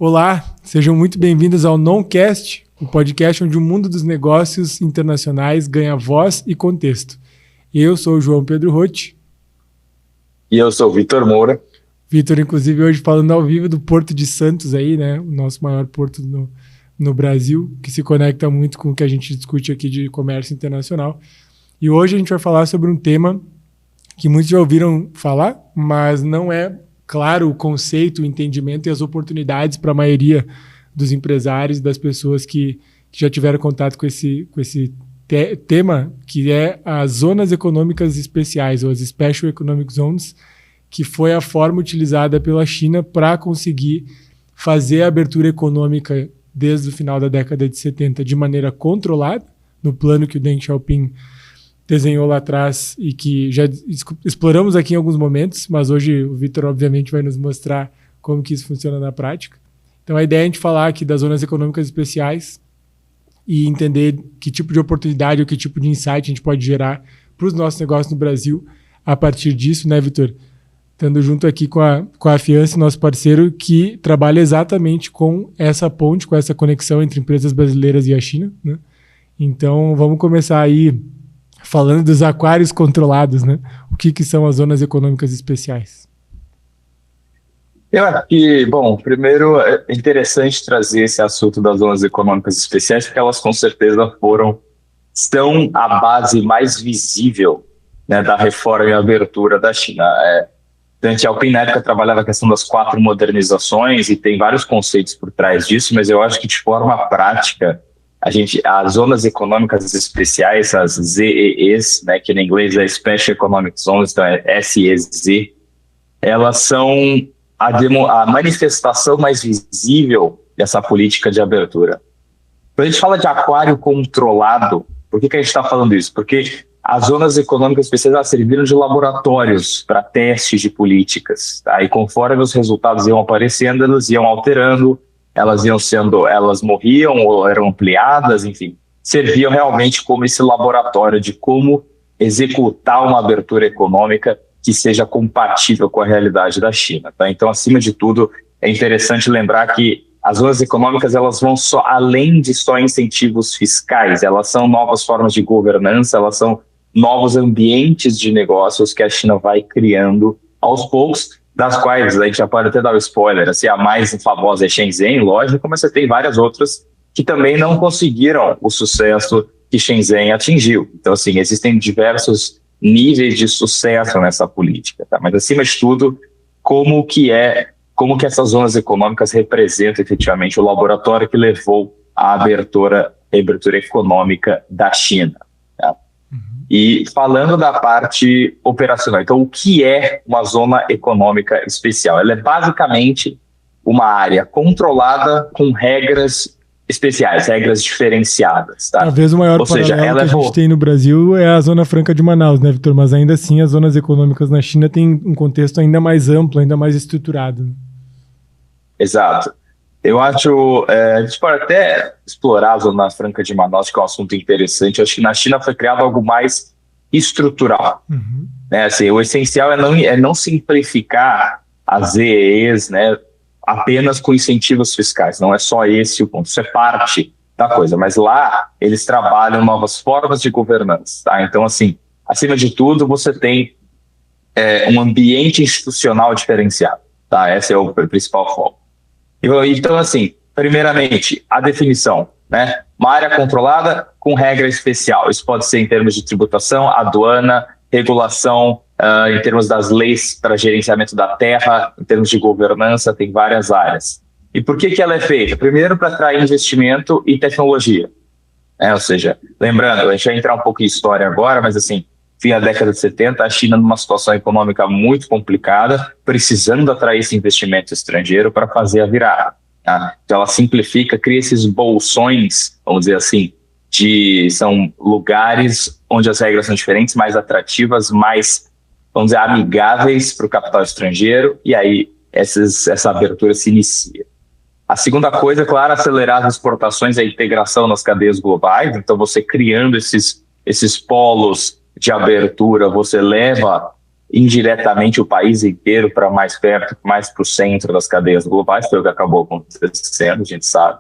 Olá, sejam muito bem-vindos ao Noncast, o podcast onde o mundo dos negócios internacionais ganha voz e contexto. Eu sou o João Pedro Rotti. E eu sou o Vitor Moura. Vitor, inclusive, hoje falando ao vivo do Porto de Santos, aí, né? O nosso maior porto no Brasil, que se conecta muito com o que a gente discute aqui de comércio internacional. E hoje a gente vai falar sobre um tema que muitos já ouviram falar, mas não é claro o conceito, o entendimento e as oportunidades para a maioria dos empresários e das pessoas que já tiveram contato com esse tema, que é as zonas econômicas especiais, ou as Special Economic Zones, que foi a forma utilizada pela China para conseguir fazer a abertura econômica desde o final da década de 70 de maneira controlada, no plano que o Deng Xiaoping desenhou lá atrás e que já exploramos aqui em alguns momentos, mas hoje o Vitor obviamente vai nos mostrar como que isso funciona na prática. Então a ideia é a gente falar aqui das zonas econômicas especiais e entender que tipo de oportunidade ou que tipo de insight a gente pode gerar para os nossos negócios no Brasil a partir disso, né, Vitor? Estando junto aqui com a Fiance, nosso parceiro, que trabalha exatamente com essa ponte, com essa conexão entre empresas brasileiras e a China, né? Então vamos começar aí falando dos aquários controlados, né? O que são as zonas econômicas especiais? Eu acho que, bom, primeiro é interessante trazer esse assunto das zonas econômicas especiais, porque elas com certeza estão a base mais visível, né, da reforma e abertura da China. Deng Xiaoping, na época, trabalhava a questão das 4 modernizações e tem vários conceitos por trás disso, mas eu acho que de forma prática, as zonas econômicas especiais, as ZEEs, né, que em inglês é Special Economic Zones, então é SEZ, elas são a manifestação mais visível dessa política de abertura. Quando a gente fala de aquário controlado, por que a gente está falando isso? Porque as zonas econômicas especiais serviram de laboratórios para testes de políticas, tá? E conforme os resultados iam aparecendo, elas iam alterando, elas morriam ou eram ampliadas, enfim, serviam realmente como esse laboratório de como executar uma abertura econômica que seja compatível com a realidade da China, tá? Então, acima de tudo, é interessante lembrar que as zonas econômicas, elas vão além de só incentivos fiscais, elas são novas formas de governança, elas são novos ambientes de negócios que a China vai criando aos poucos, das quais a gente já pode até dar o spoiler, assim, a mais famosa é Shenzhen, lógico, mas você tem várias outras que também não conseguiram o sucesso que Shenzhen atingiu. Então, assim, existem diversos níveis de sucesso nessa política, tá? Mas, acima de tudo, como que essas zonas econômicas representam efetivamente o laboratório que levou à abertura econômica da China, tá? E falando da parte operacional, então o que é uma zona econômica especial? Ela é basicamente uma área controlada com regras especiais, regras diferenciadas, tá? Talvez o maior paralelo que a gente tem no Brasil é a Zona Franca de Manaus, né, Vitor? Mas ainda assim as zonas econômicas na China têm um contexto ainda mais amplo, ainda mais estruturado. Exato. Eu acho, a gente pode até explorar a Zona Franca de Manaus, que é um assunto interessante. Eu acho que na China foi criado algo mais estrutural. Uhum. Né? Assim, o essencial é não simplificar as ZEEs, né, apenas com incentivos fiscais. Não é só esse o ponto, isso é parte da coisa. Mas lá eles trabalham novas formas de governança, tá? Então, assim, acima de tudo, você tem um ambiente institucional diferenciado, tá? Esse é o principal foco. Então, assim, primeiramente, a definição, né? Uma área controlada com regra especial. Isso pode ser em termos de tributação, aduana, regulação, em termos das leis para gerenciamento da terra, em termos de governança, tem várias áreas. E por que ela é feita? Primeiro, para atrair investimento e tecnologia. Ou seja, lembrando, a gente vai entrar um pouco em história agora, mas assim, fim da década de 70, a China numa situação econômica muito complicada, precisando atrair esse investimento estrangeiro para fazer a virada. Tá? Então ela simplifica, cria esses bolsões, vamos dizer assim, são lugares onde as regras são diferentes, mais atrativas, mais, vamos dizer, amigáveis para o capital estrangeiro, e aí essa abertura se inicia. A segunda coisa, claro, acelerar as exportações e a integração nas cadeias globais. Então você criando esses polos de abertura, você leva indiretamente o país inteiro para mais perto, mais para o centro das cadeias globais, foi o que acabou acontecendo, a gente sabe.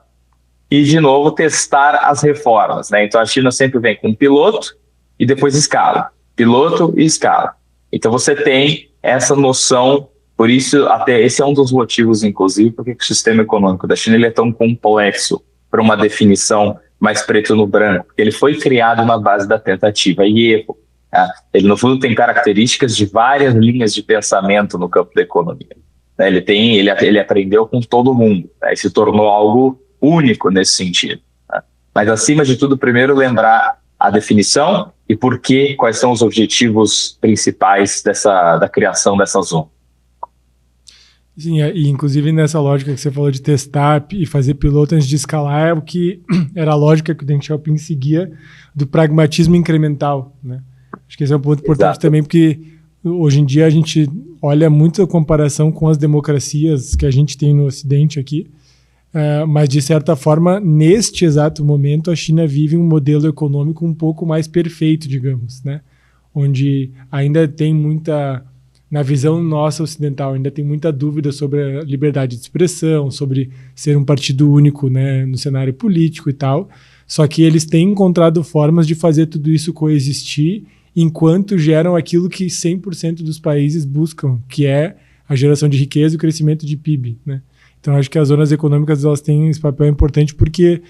E, de novo, testar as reformas, né? Então, a China sempre vem com piloto e depois escala. Piloto e escala. Então, você tem essa noção, por isso, até esse é um dos motivos, inclusive, porque o sistema econômico da China ele é tão complexo para uma definição mais preto no branco, porque ele foi criado na base da tentativa e erro. Tá? Ele, no fundo, tem características de várias linhas de pensamento no campo da economia. Né? Ele aprendeu com todo mundo, né? E se tornou algo único nesse sentido. Né? Mas, acima de tudo, primeiro lembrar a definição e quais são os objetivos principais da criação dessa zona. Sim, e inclusive nessa lógica que você falou de testar e fazer piloto antes de escalar, é o que era a lógica que o Deng Xiaoping seguia do pragmatismo incremental, né? Acho que esse é um ponto importante também, porque hoje em dia a gente olha muito a comparação com as democracias que a gente tem no Ocidente aqui, mas de certa forma, neste exato momento, a China vive um modelo econômico um pouco mais perfeito, digamos, né? Onde ainda tem muita... Na visão nossa ocidental, ainda tem muita dúvida sobre a liberdade de expressão, sobre ser um partido único, né, no cenário político e tal. Só que eles têm encontrado formas de fazer tudo isso coexistir enquanto geram aquilo que 100% dos países buscam, que é a geração de riqueza e o crescimento de PIB, né? Então, acho que as zonas econômicas elas têm esse papel importante porque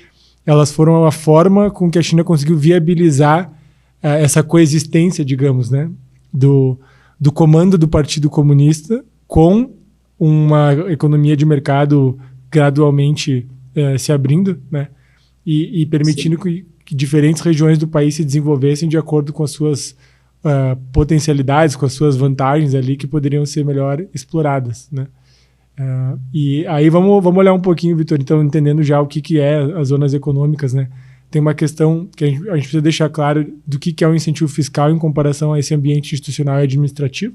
elas foram a forma com que a China conseguiu viabilizar essa coexistência, digamos, né, do comando do Partido Comunista com uma economia de mercado gradualmente se abrindo, né? E permitindo que diferentes regiões do país se desenvolvessem de acordo com as suas potencialidades, com as suas vantagens ali que poderiam ser melhor exploradas, né? E aí vamos olhar um pouquinho, Vitor, então entendendo já o que é as zonas econômicas, né? Tem uma questão que a gente precisa deixar claro do que é o incentivo fiscal em comparação a esse ambiente institucional e administrativo,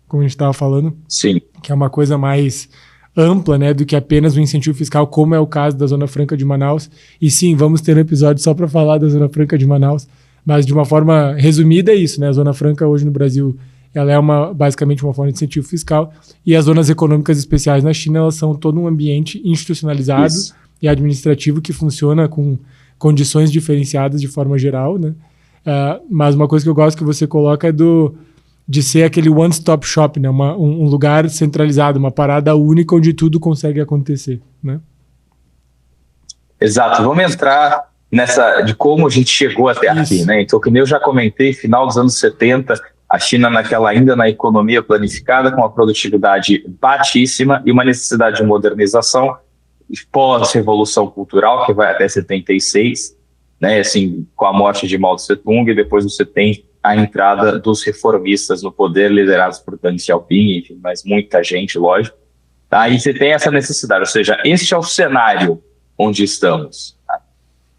como a gente estava falando. Sim. Que é uma coisa mais ampla, né, do que apenas o incentivo fiscal, como é o caso da Zona Franca de Manaus. E sim, vamos ter um episódio só para falar da Zona Franca de Manaus, mas de uma forma resumida é isso, né? A Zona Franca hoje no Brasil, ela é basicamente uma forma de incentivo fiscal, e as zonas econômicas especiais na China, elas são todo um ambiente institucionalizado e administrativo que funciona com condições diferenciadas de forma geral, né? Mas uma coisa que eu gosto que você coloca é de ser aquele one-stop shop, né? Um lugar centralizado, uma parada única onde tudo consegue acontecer, né? Exato. Vamos entrar nessa de como a gente chegou até aqui, né? Então, como eu já comentei, final dos anos 70, a China ainda na economia planificada, com uma produtividade baixíssima e uma necessidade de modernização pós-revolução cultural, que vai até 76, né, assim, com a morte de Mao Tse-tung, e depois você tem a entrada dos reformistas no poder, liderados por Deng Xiaoping, enfim, mas muita gente, lógico. Tá? E você tem essa necessidade, ou seja, este é o cenário onde estamos. Tá?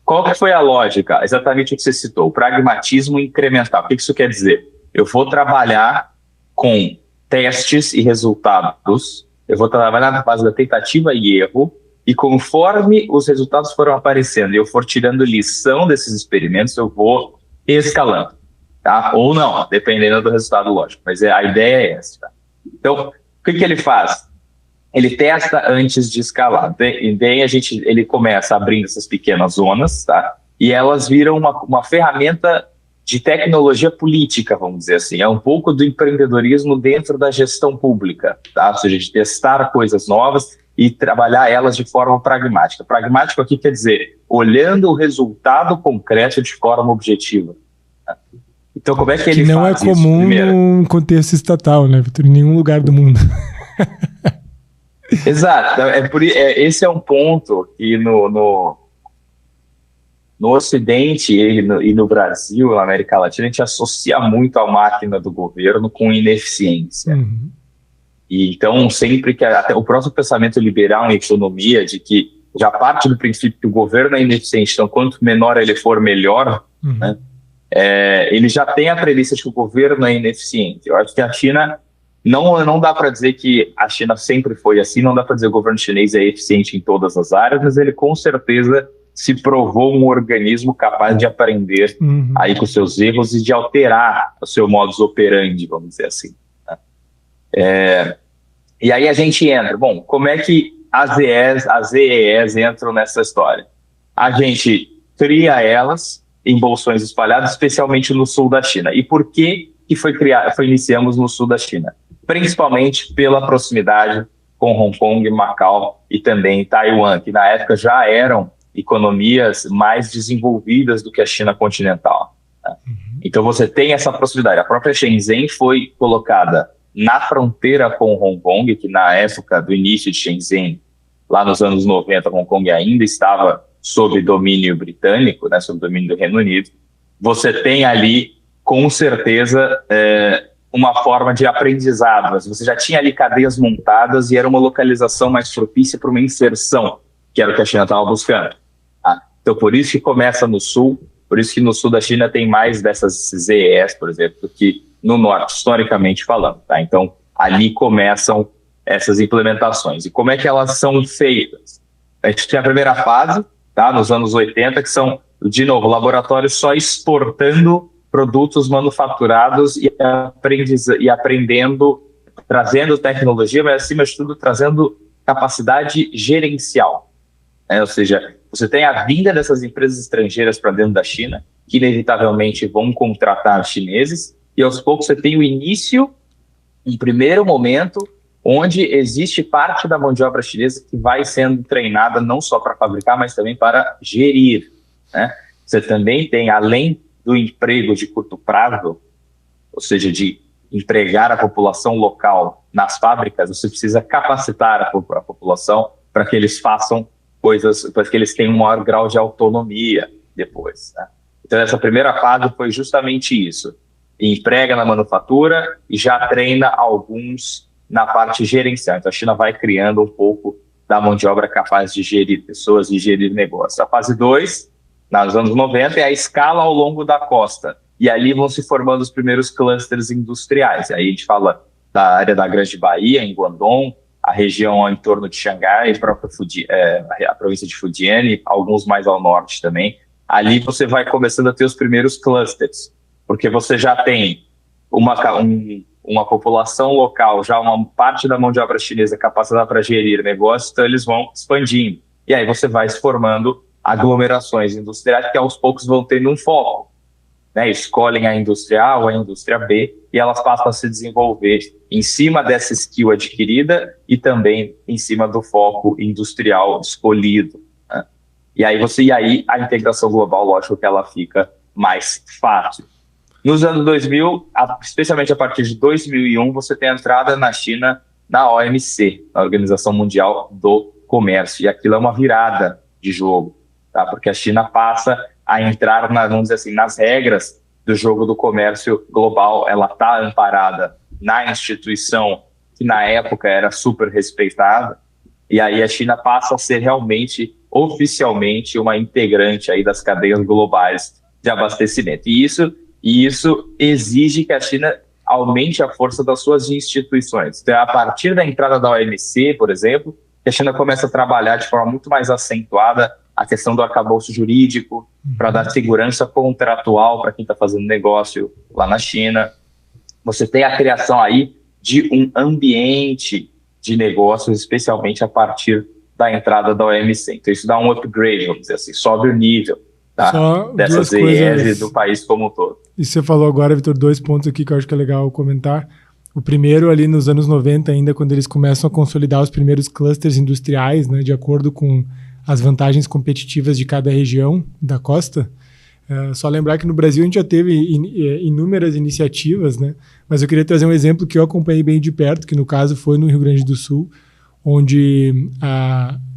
Qual que foi a lógica? Exatamente o que você citou, o pragmatismo incremental. O que isso quer dizer? Eu vou trabalhar com testes e resultados, eu vou trabalhar na base da tentativa e erro, e conforme os resultados foram aparecendo e eu for tirando lição desses experimentos, eu vou escalando, tá? Ou não, dependendo do resultado, lógico. Mas a ideia é essa. Tá? Então, o que ele faz? Ele testa antes de escalar. E daí ele começa abrindo essas pequenas zonas, tá? E elas viram uma ferramenta de tecnologia política, vamos dizer assim. É um pouco do empreendedorismo dentro da gestão pública, tá? Ou seja, de testar coisas novas e trabalhar elas de forma pragmática. Pragmático aqui quer dizer olhando o resultado concreto de forma objetiva. Então, como é que ele não faz é comum num contexto estatal, né, Vitor? Em nenhum lugar do mundo. Exato. Esse é um ponto que no Ocidente e no Brasil, na América Latina, a gente associa muito a máquina do governo com ineficiência. Uhum. E então, sempre que até o próximo pensamento liberal em economia, de que já parte do princípio que o governo é ineficiente, então quanto menor ele for, melhor, né? Ele já tem a premissa de que o governo é ineficiente. Eu acho que a China, não dá para dizer que a China sempre foi assim, não dá para dizer que o governo chinês é eficiente em todas as áreas, mas ele com certeza se provou um organismo capaz de aprender aí com seus erros e de alterar o seu modus operandi, vamos dizer assim. Né? E aí a gente entra, bom, como é que as EEs entram nessa história? A gente cria elas em bolsões espalhados, especialmente no sul da China. E por que iniciamos no sul da China? Principalmente pela proximidade com Hong Kong, Macau e também Taiwan, que na época já eram economias mais desenvolvidas do que a China continental. Né? Então você tem essa proximidade. A própria Shenzhen foi colocada na fronteira com Hong Kong, que na época do início de Shenzhen, lá nos anos 90, Hong Kong ainda estava sob domínio britânico, né, sob domínio do Reino Unido. Você tem ali, com certeza, uma forma de aprendizado. Você já tinha ali cadeias montadas e era uma localização mais propícia para uma inserção, que era o que a China estava buscando. Então, por isso que começa no sul, por isso que no sul da China tem mais dessas ZEs, por exemplo, do que no norte, historicamente falando. Tá? Então, ali começam essas implementações. E como é que elas são feitas? A gente tem a primeira fase, tá? Nos anos 80, que são, de novo, laboratórios só exportando produtos manufaturados e aprendendo, trazendo tecnologia, mas, acima de tudo, trazendo capacidade gerencial. Ou seja, você tem a vinda dessas empresas estrangeiras para dentro da China, que inevitavelmente vão contratar chineses, e aos poucos você tem o início, um primeiro momento, onde existe parte da mão de obra chinesa que vai sendo treinada não só para fabricar, mas também para gerir. Né? Você também tem, além do emprego de curto prazo, ou seja, de empregar a população local nas fábricas, você precisa capacitar a população para que eles façam coisas, para que eles tenham um maior grau de autonomia depois. Né? Então, essa primeira fase foi justamente isso. Emprega na manufatura e já treina alguns na parte gerencial. Então, a China vai criando um pouco da mão de obra capaz de gerir pessoas e gerir negócios. A fase 2, nos anos 90, é a escala ao longo da costa. E ali vão se formando os primeiros clusters industriais. E aí a gente fala da área da Grande Bahia, em Guangdong, a região em torno de Xangai, a província de Fujian, e alguns mais ao norte também. Ali você vai começando a ter os primeiros clusters, porque você já tem uma população local, já uma parte da mão de obra chinesa capacitada para gerir negócios, então eles vão expandindo. E aí você vai se formando aglomerações industriais que aos poucos vão tendo um foco. Né? Escolhem a indústria A ou a indústria B e elas passam a se desenvolver em cima dessa skill adquirida e também em cima do foco industrial escolhido. Né? E aí a integração global, lógico que ela fica mais fácil. Nos anos 2000, especialmente a partir de 2001, você tem a entrada na China na OMC, na Organização Mundial do Comércio. E aquilo é uma virada de jogo, tá? Porque a China passa a entrar, vamos dizer assim, nas regras do jogo do comércio global. Ela está amparada na instituição que na época era super respeitada. E aí a China passa a ser realmente, oficialmente, uma integrante aí das cadeias globais de abastecimento. E isso exige que a China aumente a força das suas instituições. Então, a partir da entrada da OMC, por exemplo, que a China começa a trabalhar de forma muito mais acentuada a questão do arcabouço jurídico, para dar segurança contratual para quem está fazendo negócio lá na China. Você tem a criação aí de um ambiente de negócios, especialmente a partir da entrada da OMC. Então, isso dá um upgrade, vamos dizer assim, sobe o nível. Tá? Dessas EEs do país como um todo. E você falou agora, Vitor, 2 pontos aqui que eu acho que é legal comentar. O primeiro, ali nos anos 90 ainda, quando eles começam a consolidar os primeiros clusters industriais, né, de acordo com as vantagens competitivas de cada região da costa. Só lembrar que no Brasil a gente já teve inúmeras iniciativas, né, mas eu queria trazer um exemplo que eu acompanhei bem de perto, que no caso foi no Rio Grande do Sul, onde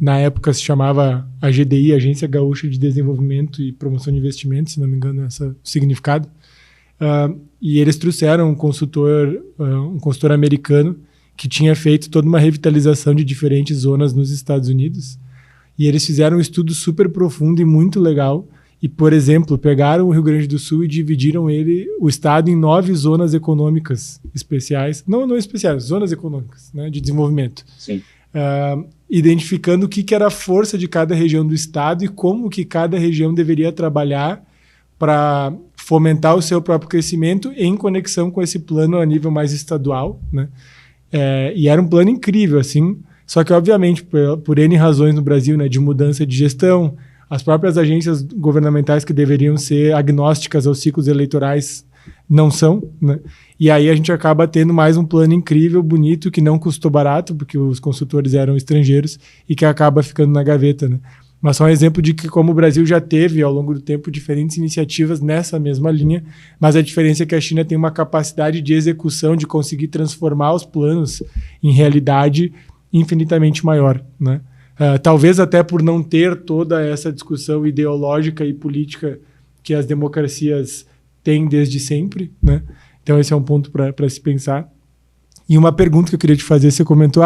na época se chamava a GDI, Agência Gaúcha de Desenvolvimento e Promoção de Investimentos, se não me engano esse é o significado, e eles trouxeram um consultor americano que tinha feito toda uma revitalização de diferentes zonas nos Estados Unidos, e eles fizeram um estudo super profundo e muito legal, e, por exemplo, pegaram o Rio Grande do Sul e dividiram o estado em 9 zonas econômicas especiais, não especiais, zonas econômicas, né, de desenvolvimento. Sim. Identificando o que era a força de cada região do estado e como que cada região deveria trabalhar para fomentar o seu próprio crescimento em conexão com esse plano a nível mais estadual, né? E era um plano incrível, assim. Só que, obviamente, por N razões no Brasil, né, de mudança de gestão, as próprias agências governamentais que deveriam ser agnósticas aos ciclos eleitorais não são, né? E aí a gente acaba tendo mais um plano incrível, bonito, que não custou barato, porque os consultores eram estrangeiros e que acaba ficando na gaveta, né? Mas só um exemplo de que como o Brasil já teve, ao longo do tempo, diferentes iniciativas nessa mesma linha, mas a diferença é que a China tem uma capacidade de execução, de conseguir transformar os planos em realidade infinitamente maior, né? Talvez até por não ter toda essa discussão ideológica e política que as democracias têm desde sempre, né? Então esse é um ponto para se pensar. E uma pergunta que eu queria te fazer, você comentou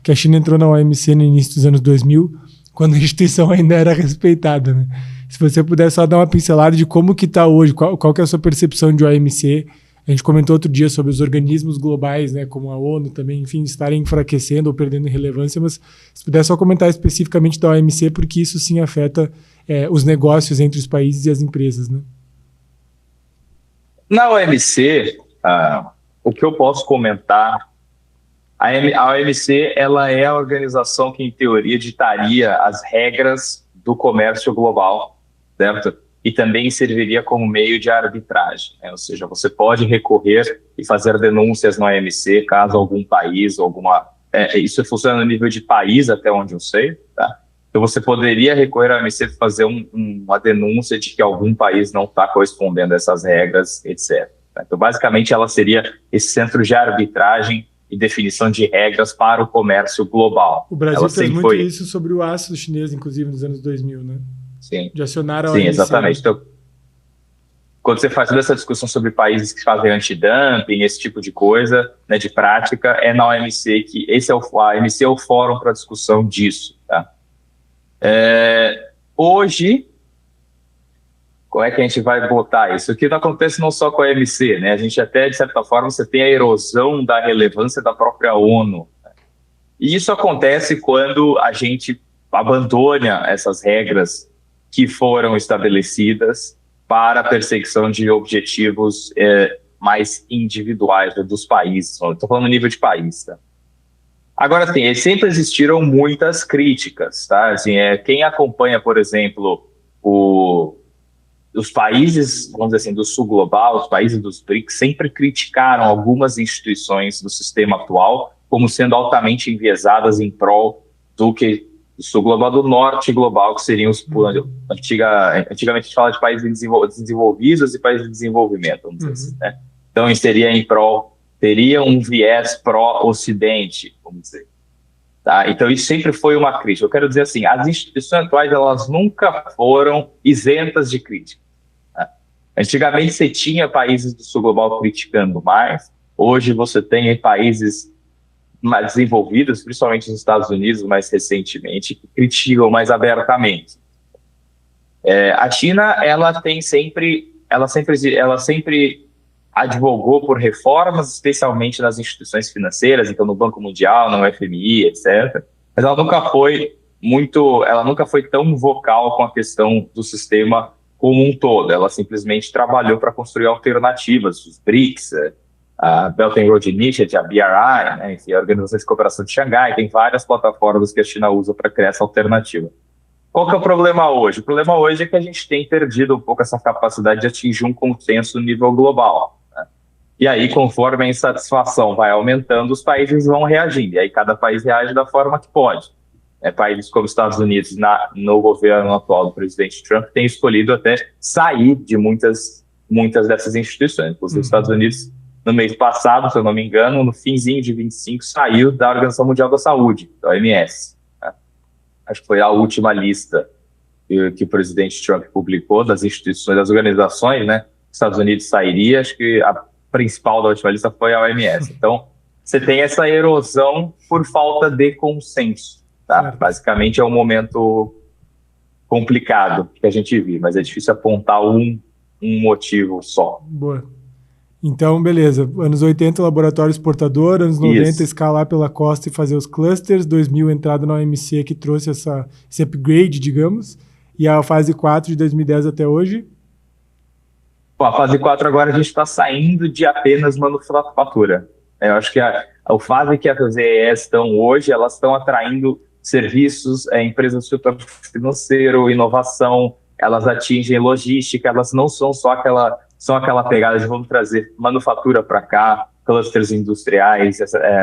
que a China entrou na OMC no início dos anos 2000, quando a instituição ainda era respeitada, né? Se você puder só dar uma pincelada de como que está hoje, qual que é a sua percepção de OMC. A gente comentou outro dia sobre os organismos globais, né, como a ONU também, enfim, estarem enfraquecendo ou perdendo relevância, mas se puder só comentar especificamente da OMC, porque isso sim afeta os negócios entre os países e as empresas, né? Na OMC, o que eu posso comentar, a OMC ela é a organização que, em teoria, ditaria as regras do comércio global, certo? E também serviria como meio de arbitragem, né? Ou seja, você pode recorrer e fazer denúncias na OMC caso algum país, isso funciona no nível de país, até onde eu sei, tá? Então você poderia recorrer à OMC para fazer uma denúncia de que algum país não está correspondendo a essas regras, etc. Então, basicamente, ela seria esse centro de arbitragem e definição de regras para o comércio global. O Brasil fez muito isso sobre o aço chinês, inclusive, nos anos 2000, né? Sim. De acionar a OMC. Sim, exatamente. Então, quando você faz toda essa discussão sobre países que fazem antidumping, esse tipo de coisa, né, de prática, é na OMC que a OMC é o fórum para discussão disso, tá? Hoje, como é que a gente vai botar isso? O que não acontece não só com a OMC, né? A gente até, de certa forma, você tem a erosão da relevância da própria ONU. Né? E isso acontece quando a gente abandona essas regras que foram estabelecidas para a perseguição de objetivos mais individuais dos países. Estou falando no nível de país, tá? Agora, assim, sempre existiram muitas críticas, tá? Assim, quem acompanha, por exemplo, os países, vamos dizer assim, do sul global, os países dos BRICS, sempre criticaram algumas instituições do sistema atual como sendo altamente enviesadas em prol do sul global, do norte global, que seriam antigamente a gente fala de países desenvolvidos e países de desenvolvimento, vamos dizer assim, né? Então, seria em prol, teria um viés pró-ocidente, vamos dizer. Tá? Então, isso sempre foi uma crítica. Eu quero dizer assim, as instituições atuais, elas nunca foram isentas de crítica. Tá? Antigamente, você tinha países do sul global criticando mais. Hoje, você tem países mais desenvolvidos, principalmente nos Estados Unidos, mais recentemente, que criticam mais abertamente. A China, ela sempre advogou por reformas, especialmente nas instituições financeiras, então no Banco Mundial, no FMI, etc. Mas ela nunca foi tão vocal com a questão do sistema como um todo. Ela simplesmente trabalhou para construir alternativas, os BRICS, a Belt and Road Initiative, a BRI, né, enfim, a Organização de Cooperação de Xangai, tem várias plataformas que a China usa para criar essa alternativa. Qual que é o problema hoje? O problema hoje é que a gente tem perdido um pouco essa capacidade de atingir um consenso no nível global. Né? E aí, conforme a insatisfação vai aumentando, os países vão reagindo. E aí, cada país reage da forma que pode. Países como os Estados Unidos, no governo atual do presidente Trump, têm escolhido até sair de muitas dessas instituições. Inclusive, os Estados Unidos, no mês passado, se eu não me engano, no finzinho de 25, saiu da Organização Mundial da Saúde, da OMS. Acho que foi a última lista que o presidente Trump publicou das instituições, das organizações, né? Os Estados Unidos sairia, acho que a principal da última lista foi a OMS. Então, você tem essa erosão por falta de consenso, tá? Basicamente é um momento complicado que a gente vive, mas é difícil apontar um motivo só. Boa. Então, beleza. Anos 80, laboratório exportador. Anos 90, escalar pela costa e fazer os clusters. 2000, entrada na OMC, que trouxe esse upgrade, digamos. E a fase 4, de 2010 até hoje? Bom, a fase 4 agora a gente está saindo de apenas manufatura. Eu acho que a fase que as ZES estão hoje, elas estão atraindo serviços, empresas do setor financeiro, inovação, elas atingem logística, elas não são só aquela pegada de vamos trazer manufatura para cá, clusters industriais,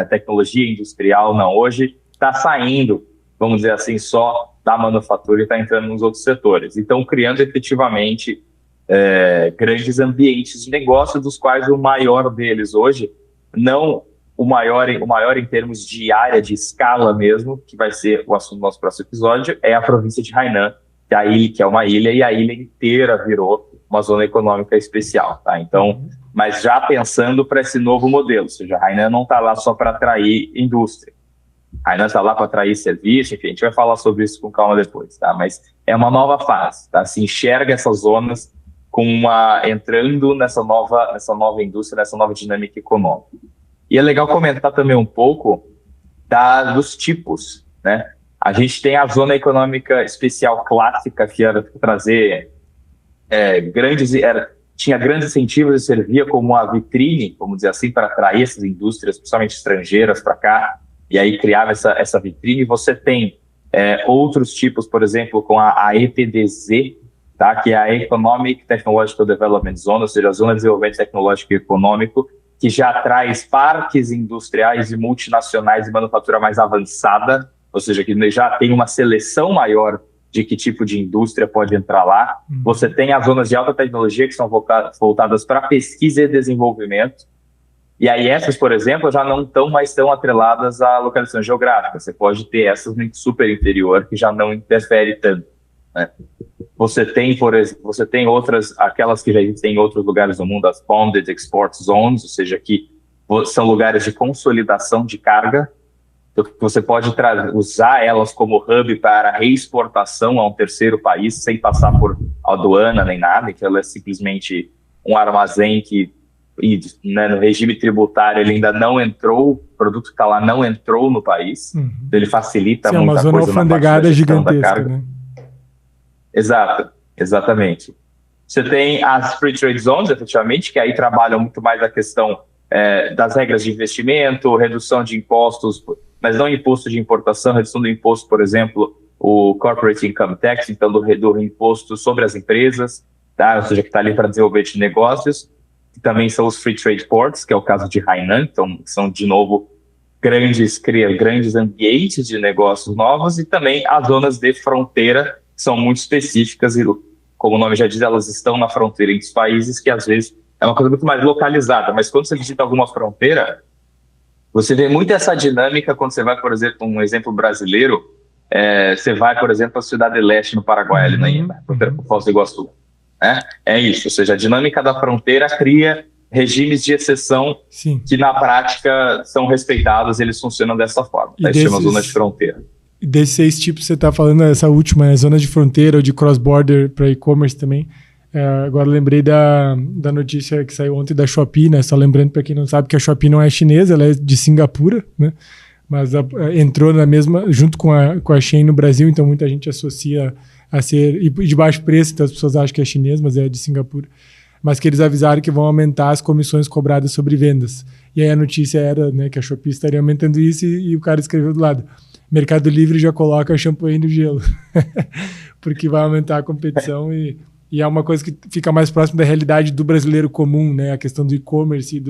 tecnologia industrial, não. Hoje está saindo, vamos dizer assim, só da manufatura e está entrando nos outros setores. Então, criando efetivamente grandes ambientes de negócio, dos quais o maior deles hoje, não o maior em termos de área, de escala mesmo, que vai ser o assunto do nosso próximo episódio, é a província de Hainan, que é uma ilha, e a ilha inteira virou uma zona econômica especial, tá? Então, mas já pensando para esse novo modelo, ou seja, a Hainan não está lá só para atrair indústria, a Hainan está lá para atrair serviço, enfim, a gente vai falar sobre isso com calma depois, tá? Mas é uma nova fase, tá? Se enxerga essas zonas entrando nessa nova indústria, nessa nova dinâmica econômica. E é legal comentar também um pouco dos tipos, né? A gente tem a zona econômica especial clássica, que era trazer tinha grandes incentivos e servia como uma vitrine, vamos dizer assim, para atrair essas indústrias, principalmente estrangeiras, para cá, e aí criava essa vitrine. Você tem outros tipos, por exemplo, com a ETDZ, tá? Que é a Economic Technological Development Zone, ou seja, a Zona de Desenvolvimento Tecnológico e Econômico, que já traz parques industriais e multinacionais de manufatura mais avançada, ou seja, que já tem uma seleção maior de que tipo de indústria pode entrar lá. Você tem as zonas de alta tecnologia, que são voltadas para pesquisa e desenvolvimento, e aí essas, por exemplo, já não estão mais tão atreladas à localização geográfica. Você pode ter essas no super interior, que já não interfere tanto, né? Você tem outras, aquelas que já existem em outros lugares do mundo, as Bonded Export Zones, ou seja, que são lugares de consolidação de carga. Então, você pode usar elas como hub para reexportação a um terceiro país, sem passar por aduana nem nada. Então, ela é simplesmente um armazém que, né, no regime tributário, ele ainda não entrou, o produto que está lá não entrou no país. Então, ele facilita muita coisa. É uma zona alfandegada gigantesca, né? Exato, exatamente. Você tem as Free Trade Zones, efetivamente, que aí trabalham muito mais a questão das regras de investimento, redução de impostos, mas não imposto de importação, redução do imposto, por exemplo, o Corporate Income Tax, então do imposto sobre as empresas, tá? Ou seja, que está ali para desenvolver de negócios. E também são os Free Trade Ports, que é o caso de Hainan, então são, de novo, grandes ambientes de negócios novos, e também as zonas de fronteira, que são muito específicas e, como o nome já diz, elas estão na fronteira entre os países, que às vezes é uma coisa muito mais localizada, mas quando você visita alguma fronteira, você vê muito essa dinâmica quando você vai, por exemplo, um exemplo brasileiro, você vai, por exemplo, para a Cidade do Leste, no Paraguai, ali na fronteira com Foz do Iguaçu. É isso, ou seja, a dinâmica da fronteira cria regimes de exceção, sim, que na prática são respeitados, eles funcionam dessa forma. Isso chama zona de fronteira. Desses 6 tipos, você está falando, essa última, zona de fronteira ou de cross-border para e-commerce também. Agora lembrei da notícia que saiu ontem da Shopee, né? Só lembrando para quem não sabe que a Shopee não é chinesa, ela é de Singapura, né? Mas entrou na mesma, junto com a Shein no Brasil, então muita gente associa a ser, e de baixo preço, então as pessoas acham que é chinês, mas é de Singapura. Mas que eles avisaram que vão aumentar as comissões cobradas sobre vendas. E aí a notícia era, né, que a Shopee estaria aumentando isso, e o cara escreveu do lado: Mercado Livre já coloca champanhe no gelo, porque vai aumentar a competição e é uma coisa que fica mais próxima da realidade do brasileiro comum, né? A questão do e-commerce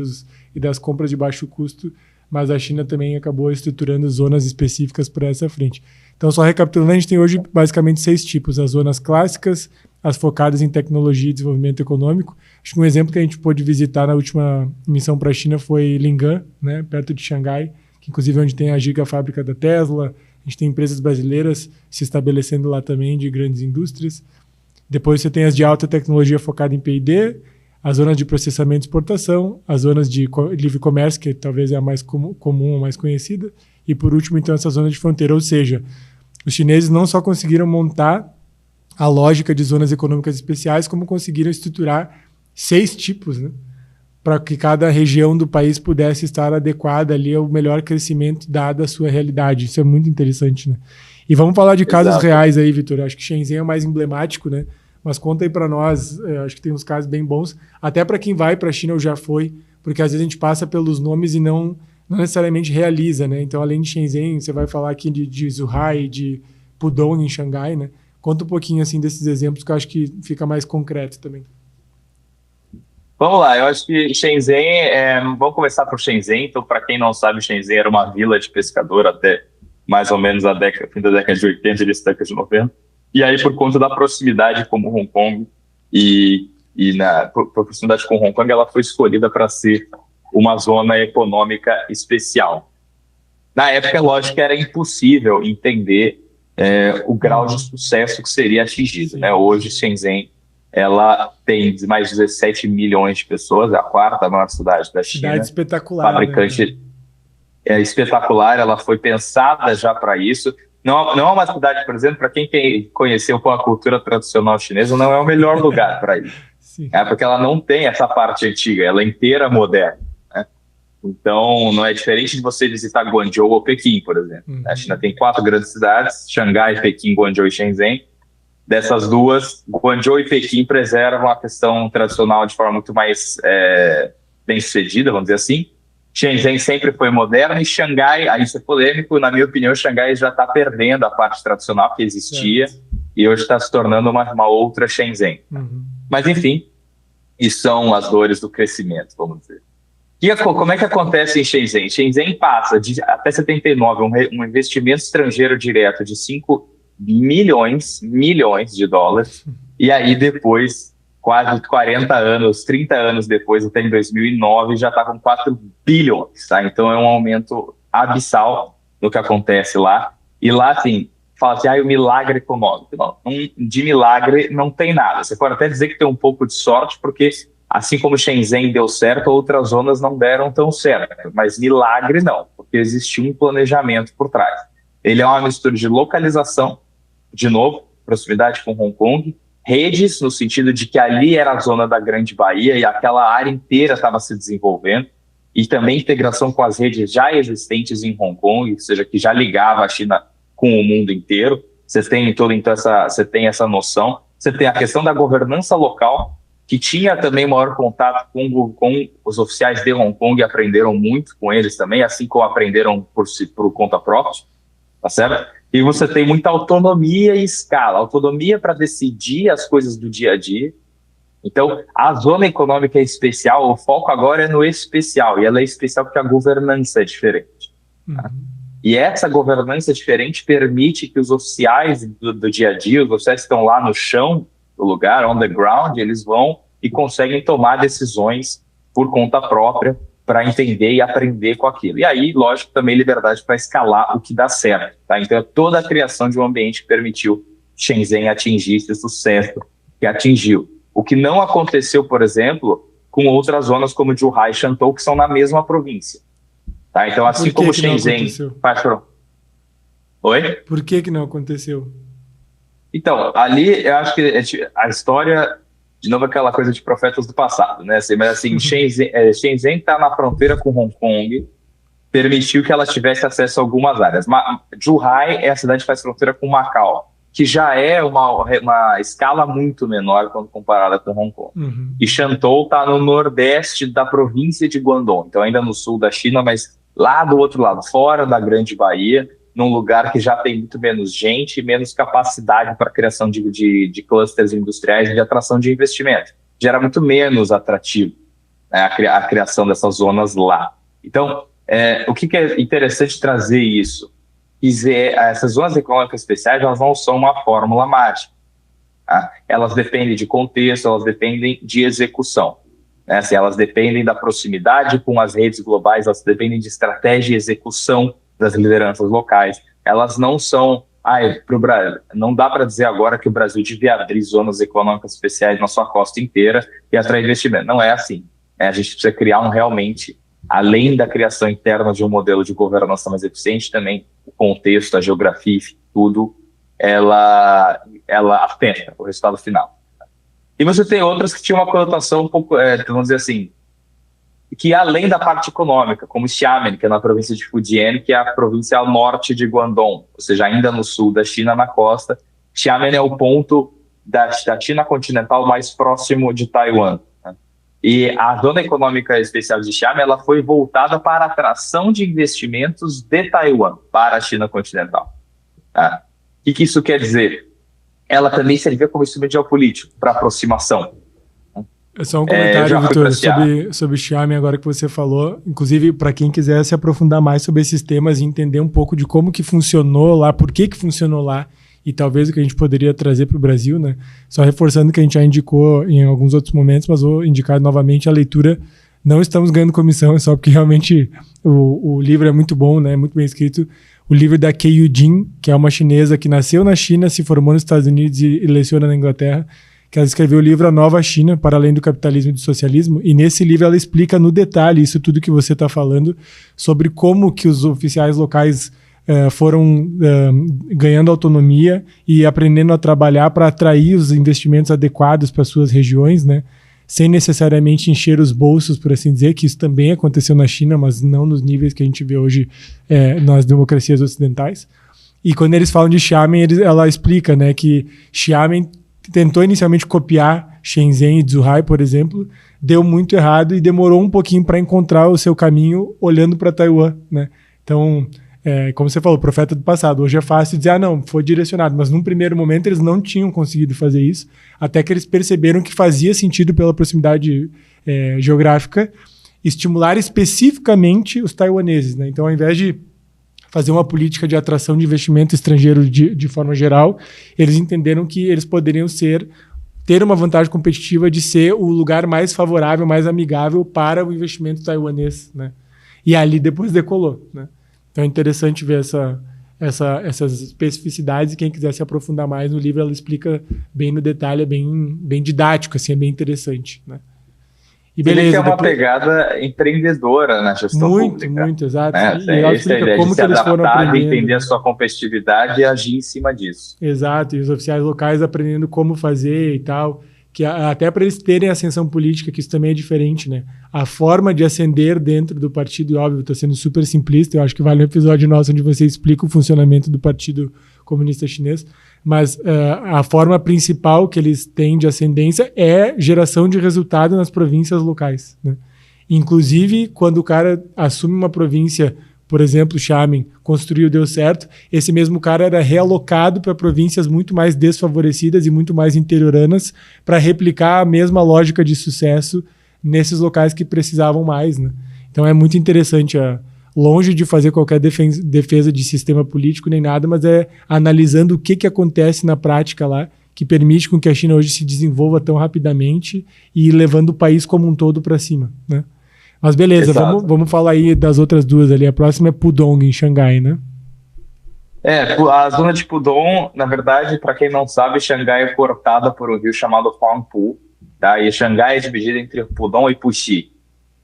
e das compras de baixo custo, mas a China também acabou estruturando zonas específicas para essa frente. Então, só recapitulando, a gente tem hoje basicamente 6 tipos: as zonas clássicas, as focadas em tecnologia e desenvolvimento econômico. Acho que um exemplo que a gente pôde visitar na última missão para a China foi Lingan, né? Perto de Xangai, que inclusive é onde tem a gigafábrica da Tesla. A gente tem empresas brasileiras se estabelecendo lá também, de grandes indústrias. Depois você tem as de alta tecnologia focada em P&D, as zonas de processamento e exportação, as zonas de livre comércio, que talvez é a mais comum ou mais conhecida, e por último, então, essa zona de fronteira. Ou seja, os chineses não só conseguiram montar a lógica de zonas econômicas especiais, como conseguiram estruturar 6 tipos, né? Para que cada região do país pudesse estar adequada ali ao melhor crescimento dada a sua realidade. Isso é muito interessante, né? E vamos falar de casos reais aí, Vitor. Acho que Shenzhen é o mais emblemático, né? Mas conta aí para nós, acho que tem uns casos bem bons, até para quem vai para a China ou já foi, porque às vezes a gente passa pelos nomes e não não necessariamente realiza, né? Então, além de Shenzhen, você vai falar aqui de Zhuhai, de Pudong em Xangai, né? Conta um pouquinho assim desses exemplos que eu acho que fica mais concreto também. Vamos lá, eu acho que Shenzhen, vamos começar por Shenzhen. Então, para quem não sabe, Shenzhen era uma vila de pescador até mais ou menos fim da década de 80 e início da década de 90. E aí, por conta da proximidade com Hong Kong por proximidade com Hong Kong, ela foi escolhida para ser uma zona econômica especial. Na época, lógico que era impossível entender o grau de sucesso que seria atingido, né? Hoje, Shenzhen, ela tem mais de 17 milhões de pessoas, é a quarta maior cidade da China. Cidade espetacular. Fabricante, né? É espetacular, ela foi pensada já para isso. Não é uma cidade, por exemplo, para quem conheceu a cultura tradicional chinesa, não é o melhor lugar para ir. Sim. Porque ela não tem essa parte antiga, ela é inteira moderna. Né? Então, não é diferente de você visitar Guangzhou ou Pequim, por exemplo. Uhum. A China tem 4 grandes cidades, Xangai, Pequim, Guangzhou e Shenzhen. Dessas duas, Guangzhou e Pequim preservam a questão tradicional de forma muito mais bem-sucedida, vamos dizer assim. Shenzhen sempre foi moderna e Xangai, aí isso é polêmico, na minha opinião, Xangai já está perdendo a parte tradicional que existia e hoje está se tornando uma outra Shenzhen. Uhum. Mas, enfim, e são as dores do crescimento, vamos dizer. Como é que acontece em Shenzhen? Shenzhen passa até 79 um investimento estrangeiro direto de 5 milhões de dólares, e aí depois, quase 40 anos, 30 anos depois, até em 2009, já está com 4 bilhões, tá? Então é um aumento abissal no que acontece lá, e lá, assim, fala assim, o milagre econômico. Não, de milagre não tem nada, você pode até dizer que tem um pouco de sorte, porque assim como Shenzhen deu certo, outras zonas não deram tão certo, mas milagre não, porque existia um planejamento por trás. Ele é uma mistura de localização, de novo, proximidade com Hong Kong, redes, no sentido de que ali era a zona da Grande Baía e aquela área inteira estava se desenvolvendo, e também integração com as redes já existentes em Hong Kong, ou seja, que já ligava a China com o mundo inteiro. Você tem você tem essa noção. Você tem a questão da governança local, que tinha também maior contato com os oficiais de Hong Kong e aprenderam muito com eles também, assim como aprenderam por conta própria, tá certo? E você tem muita autonomia e escala, autonomia para decidir as coisas do dia a dia. Então, a zona econômica é especial, o foco agora é no especial, e ela é especial porque a governança é diferente. Tá? E essa governança diferente permite que os oficiais do dia a dia, os oficiais que estão lá no chão do lugar, on the ground, eles vão e conseguem tomar decisões por conta própria para entender e aprender com aquilo. E aí, lógico, também liberdade para escalar o que dá certo. Tá? Então, é toda a criação de um ambiente que permitiu Shenzhen atingir esse sucesso que atingiu. O que não aconteceu, por exemplo, com outras zonas como Zhuhai e Shantou, que são na mesma província. Tá? Então, assim como Shenzhen faz para... Oi? Por que não aconteceu? Então, ali eu acho que a história, de novo, aquela coisa de profetas do passado, né? Mas assim, Shenzhen está na fronteira com Hong Kong, permitiu que ela tivesse acesso a algumas áreas. Zhuhai é a cidade que faz fronteira com Macau, que já é uma escala muito menor quando comparada com Hong Kong. Uhum. E Shantou está no nordeste da província de Guangdong, então ainda no sul da China, mas lá do outro lado, fora da Grande Baía, num lugar que já tem muito menos gente e menos capacidade para a criação de clusters industriais e de atração de investimento. Gera muito menos atrativo, né, a criação dessas zonas lá. Então, o que é interessante trazer isso? Essas zonas econômicas especiais, elas não são uma fórmula mágica. Tá? Elas dependem de contexto, elas dependem de execução. Né? Assim, elas dependem da proximidade com as redes globais, elas dependem de estratégia e execução das lideranças locais. Elas não são... pro Brasil, não dá para dizer agora que o Brasil devia abrir zonas econômicas especiais na sua costa inteira e atrair investimento. Não é assim. A gente precisa criar realmente, além da criação interna de um modelo de governança mais eficiente, também o contexto, a geografia, tudo, ela afeta o resultado final. E você tem outras que tinham uma conotação um pouco, vamos dizer assim, que além da parte econômica, como Xiamen, que é na província de Fujian, que é a província ao norte de Guangdong, ou seja, ainda no sul da China, na costa. Xiamen é o ponto da China continental mais próximo de Taiwan. Né? E a Zona Econômica Especial de Xiamen, ela foi voltada para a atração de investimentos de Taiwan para a China continental. Tá? O que isso quer dizer? Ela também servia como instrumento geopolítico para aproximação. É só um comentário, Vitor, sobre Xiamen, agora que você falou. Inclusive, para quem quiser se aprofundar mais sobre esses temas e entender um pouco de como que funcionou lá, por que funcionou lá, e talvez o que a gente poderia trazer para o Brasil, né? Só reforçando que a gente já indicou em alguns outros momentos, mas vou indicar novamente a leitura. Não estamos ganhando comissão, é só porque realmente o livro é muito bom, né? Muito bem escrito. O livro da Kei Jin, que é uma chinesa que nasceu na China, se formou nos Estados Unidos e leciona na Inglaterra, que ela escreveu o livro A Nova China, para além do capitalismo e do socialismo, e nesse livro ela explica no detalhe isso tudo que você está falando, sobre como que os oficiais locais foram ganhando autonomia e aprendendo a trabalhar para atrair os investimentos adequados para suas regiões, né? Sem necessariamente encher os bolsos, por assim dizer, que isso também aconteceu na China, mas não nos níveis que a gente vê hoje nas democracias ocidentais. E quando eles falam de Xiamen, ela explica, né, que Xiamen tentou inicialmente copiar Shenzhen e Zhuhai, por exemplo, deu muito errado e demorou um pouquinho para encontrar o seu caminho olhando para Taiwan, né? Então, como você falou, profeta do passado. Hoje é fácil dizer, não, foi direcionado. Mas num primeiro momento eles não tinham conseguido fazer isso, até que eles perceberam que fazia sentido pela proximidade geográfica estimular especificamente os taiwaneses, né? Então, ao invés de fazer uma política de atração de investimento estrangeiro de forma geral, eles entenderam que eles poderiam ter uma vantagem competitiva de ser o lugar mais favorável, mais amigável para o investimento taiwanês, né? E ali depois decolou, né? Então é interessante ver essas especificidades, e quem quiser se aprofundar mais no livro, ela explica bem no detalhe, é bem didático, assim, é bem interessante, né? E beleza, ele tem uma pegada empreendedora na gestão pública. Muito, exato. Né? E ela explica como que eles foram aprendendo. Entender a sua competitividade e agir em cima disso. Exato, e os oficiais locais aprendendo como fazer e tal, que até para eles terem ascensão política, que isso também é diferente, né? A forma de ascender dentro do partido, e óbvio, estou sendo super simplista, eu acho que vale um episódio nosso onde você explica o funcionamento do Partido Comunista Chinês, mas a forma principal que eles têm de ascendência é geração de resultado nas províncias locais, né? Inclusive, quando o cara assume uma província, por exemplo, Xiamen, construiu, deu certo, esse mesmo cara era realocado para províncias muito mais desfavorecidas e muito mais interioranas para replicar a mesma lógica de sucesso nesses locais que precisavam mais, né? Então é muito interessante, longe de fazer qualquer defesa de sistema político nem nada, mas é analisando o que acontece na prática lá, que permite com que a China hoje se desenvolva tão rapidamente e levando o país como um todo para cima, né? Mas beleza, vamos falar aí das outras duas ali. A próxima é Pudong, em Xangai, né? A zona de Pudong, na verdade, para quem não sabe, Xangai é cortada por um rio chamado Huangpu, tá? E Xangai é dividida entre Pudong e Puxi.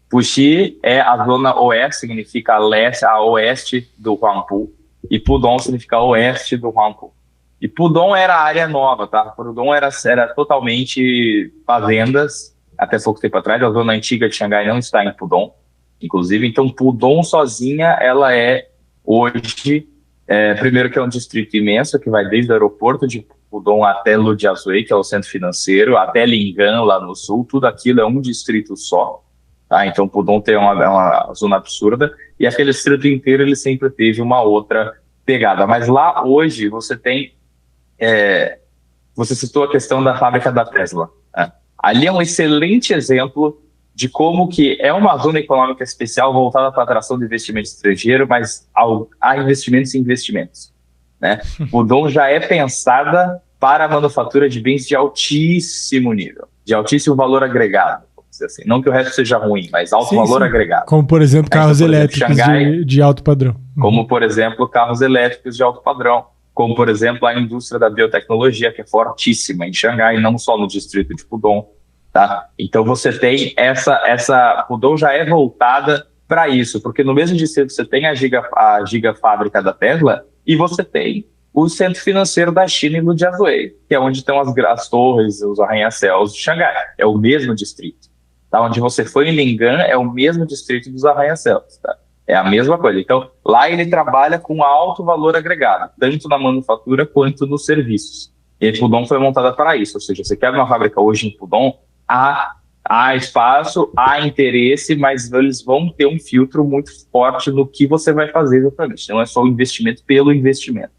Puxi é a zona oeste, significa a oeste do Huangpu, e Pudong significa oeste do Huangpu. E Pudong era área nova, tá? Pudong era totalmente fazendas. Até pouco tempo atrás, a zona antiga de Xangai não está em Pudong, inclusive. Então, Pudong sozinha, ela é hoje, primeiro que é um distrito imenso, que vai desde o aeroporto de Pudong até Lujiazui, que é o centro financeiro, até Lingan, lá no sul, tudo aquilo é um distrito só. Tá? Então, Pudong tem uma zona absurda, e aquele distrito inteiro, ele sempre teve uma outra pegada. Mas lá, hoje, você tem... você citou a questão da fábrica da Tesla, né? Ali é um excelente exemplo de como que é uma zona econômica especial voltada para a atração de investimento estrangeiro, mas há investimentos e investimentos, né? Pudong já é pensada para a manufatura de bens de altíssimo nível, de altíssimo valor agregado, vamos dizer assim. Não que o resto seja ruim, mas alto valor agregado. Como, por exemplo, carros elétricos de alto padrão. Como, por exemplo, carros elétricos de alto padrão. Como, por exemplo, a indústria da biotecnologia, que é fortíssima em Xangai, não só no distrito de Pudong, tá? Então, você tem essa Pudong já é voltada para isso, porque no mesmo distrito você tem a gigafábrica da Tesla e você tem o centro financeiro da China em Lujiazui, que é onde estão as torres, os arranha-céus de Xangai. É o mesmo distrito. Tá? Onde você foi em Lingan é o mesmo distrito dos arranha-céus, tá? É a mesma coisa. Então, lá ele trabalha com alto valor agregado, tanto na manufatura quanto nos serviços. E a Pudong foi montada para isso. Ou seja, você quer uma fábrica hoje em Pudong, a há espaço, há interesse, mas eles vão ter um filtro muito forte no que você vai fazer exatamente. Não é só o investimento pelo investimento.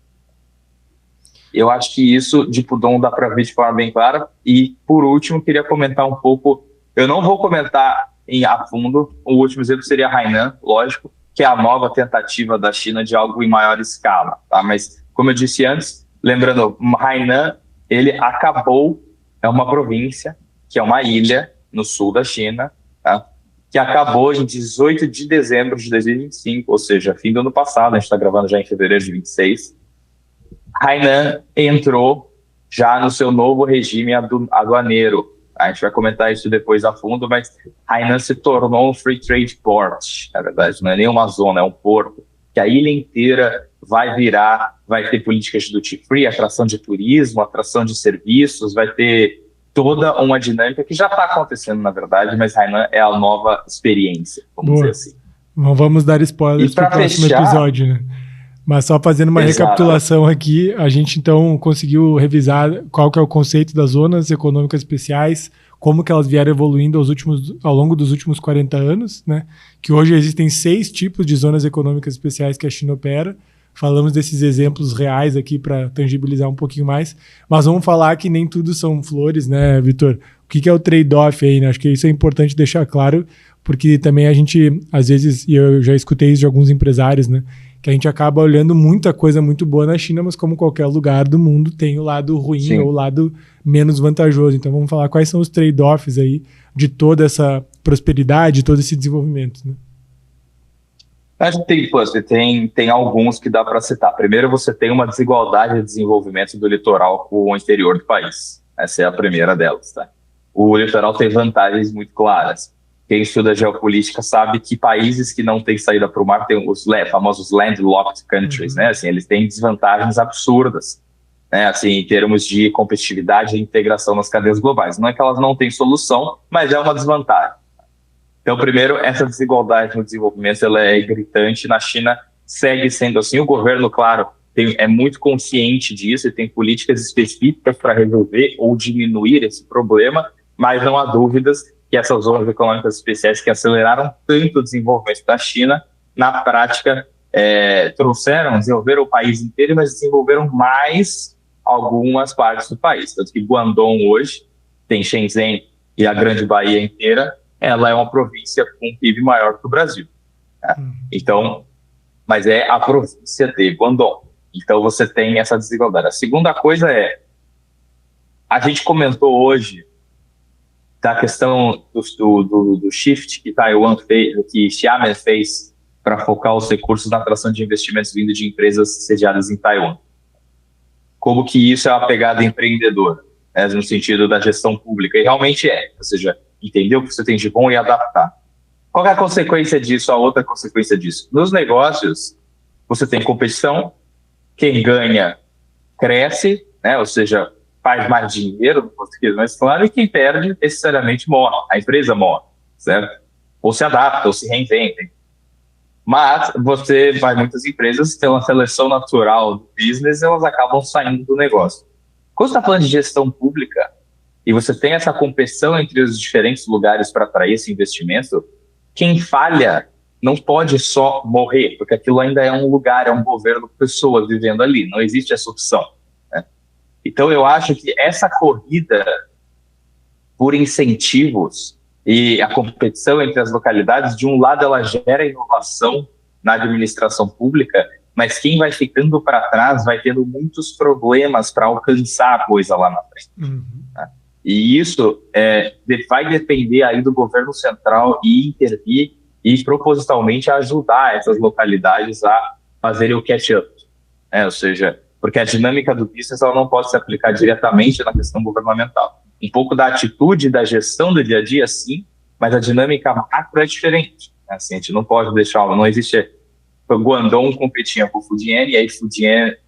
Eu acho que isso de Pudong dá para ver de forma bem clara. E, por último, queria comentar um pouco. Eu não vou comentar a fundo. O último exemplo seria a Hainan, lógico, que é a nova tentativa da China de algo em maior escala. Tá? Mas, como eu disse antes, lembrando, Hainan, ele acabou, é uma província, que é uma ilha no sul da China, tá? Que acabou em 18 de dezembro de 2025, ou seja, fim do ano passado, a gente está gravando já em fevereiro de 26. Hainan entrou já no seu novo regime aduaneiro. A gente vai comentar isso depois a fundo, mas Hainan se tornou um free trade port, na verdade, não é nem uma zona, é um porto, que a ilha inteira vai ter políticas de duty free, atração de turismo, atração de serviços, vai ter toda uma dinâmica que já está acontecendo, na verdade, mas Hainan é a nova experiência, vamos dizer assim. Não vamos dar spoilers para o próximo episódio, né? Mas só fazendo uma recapitulação aqui, a gente então conseguiu revisar qual que é o conceito das zonas econômicas especiais, como que elas vieram evoluindo ao longo dos últimos 40 anos, né? Que hoje existem 6 tipos de zonas econômicas especiais que a China opera. Falamos desses exemplos reais aqui para tangibilizar um pouquinho mais, mas vamos falar que nem tudo são flores, né, Vitor? O que é o trade-off aí, né? Acho que isso é importante deixar claro, porque também a gente, às vezes, e eu já escutei isso de alguns empresários, né, que a gente acaba olhando muita coisa muito boa na China, mas como qualquer lugar do mundo tem o lado ruim Sim. ou o lado menos vantajoso. Então vamos falar quais são os trade-offs aí de toda essa prosperidade, todo esse desenvolvimento, né? Acho que tem alguns que dá para citar. Primeiro, você tem uma desigualdade de desenvolvimento do litoral com o interior do país. Essa é a primeira delas, tá? O litoral tem vantagens muito claras. Quem estuda geopolítica sabe que países que não têm saída para o mar têm os famosos landlocked countries, né? Assim, eles têm desvantagens absurdas, né? Assim, em termos de competitividade e integração nas cadeias globais. Não é que elas não têm solução, mas é uma desvantagem. Então, primeiro, essa desigualdade no desenvolvimento ela é gritante. Na China segue sendo assim. O governo, claro, é muito consciente disso e tem políticas específicas para resolver ou diminuir esse problema, mas não há dúvidas que essas zonas econômicas especiais que aceleraram tanto o desenvolvimento da China, na prática, desenvolveram o país inteiro, mas desenvolveram mais algumas partes do país. Tanto que Guangdong hoje tem Shenzhen e a Grande Bahia inteira, ela é uma província com um PIB maior que o Brasil. Né? Então, mas é a província de Guangdong. Então você tem essa desigualdade. A segunda coisa a gente comentou hoje da questão do shift que Taiwan fez, que Xiamen fez para focar os recursos na atração de investimentos vindo de empresas sediadas em Taiwan. Como que isso é uma pegada empreendedora, né, no sentido da gestão pública, e realmente ou seja, entender o que você tem de bom e adaptar. Qual é a consequência disso, a outra consequência disso? Nos negócios, você tem competição, quem ganha cresce, né, ou seja, faz mais dinheiro, no português mais claro, e quem perde necessariamente morre, a empresa morre, certo? Ou se adapta, ou se reinventa. Mas muitas empresas têm uma seleção natural do business, elas acabam saindo do negócio. Quando você está falando de gestão pública, e você tem essa competição entre os diferentes lugares para atrair esse investimento, quem falha não pode só morrer, porque aquilo ainda é um lugar, é um governo, pessoas vivendo ali, não existe essa opção. Então, eu acho que essa corrida por incentivos e a competição entre as localidades, de um lado, ela gera inovação na administração pública, mas quem vai ficando para trás vai tendo muitos problemas para alcançar a coisa lá na frente. Tá? E isso vai depender aí do governo central e intervir e propositalmente ajudar essas localidades a fazerem o catch-up. Ou seja, porque a dinâmica do business ela não pode se aplicar diretamente na questão governamental. Um pouco da atitude da gestão do dia a dia, sim, mas a dinâmica macro é diferente. Assim, a gente não pode deixar, não existe... O Guangdong competia com o Fujian, e aí